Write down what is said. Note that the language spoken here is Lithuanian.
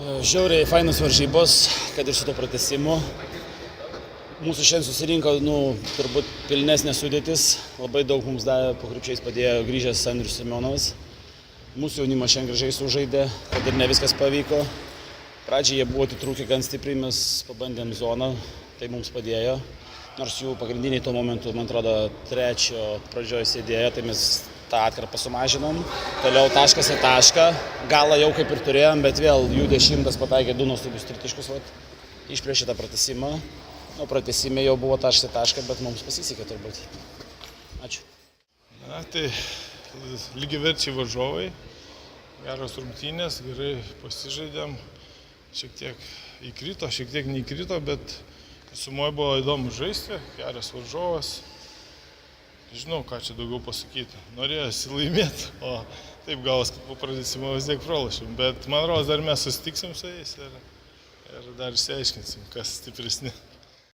Žiauriai fainos varžybos, kad ir su to pratęsimu. Mūsų šiandien susirinko, turbūt pilnesnė sudėtis. Labai daug mums davė, po krepšiais padėjo grįžęs Andrius Semionovas. Mūsų jaunimas šiandien gražiai sužaidė, kad ir ne viskas pavyko. Pradžiai jie buvo atitrūkę gan stipriai, mes pabandėm zoną, tai mums padėjo. Nors jų pagrindiniai tuo momentu, man atrodo, trečio pradžioje sėdėjo, tai mes tą atkarpą sumažinom. Toliau taškas į tašką. Galą jau kaip ir turėjom, bet vėl jų 10 pataikė 2 nuostabius tritaškius. Išplėšė tą pratęsimą. Pratęsime jau buvo taškas į tašką, bet mums pasisekė turbūt. Ačiū. Tai lygiaverčiai varžovai. Geros rungtynės, gerai pasižaidėm. Šiek tiek įkrito, šiek tiek neįkrito, bet sumoje buvo įdomu žaisti. Geras varžovas. Žinau, ką čia daugiau pasakyti. Norėjosi laimėti, o taip gavos, kad po pratęsimo vis tiek pralošėm. Bet man rodos, dar mes susitiksim su jais ir dar išsiaiškinsim, kas stipresni.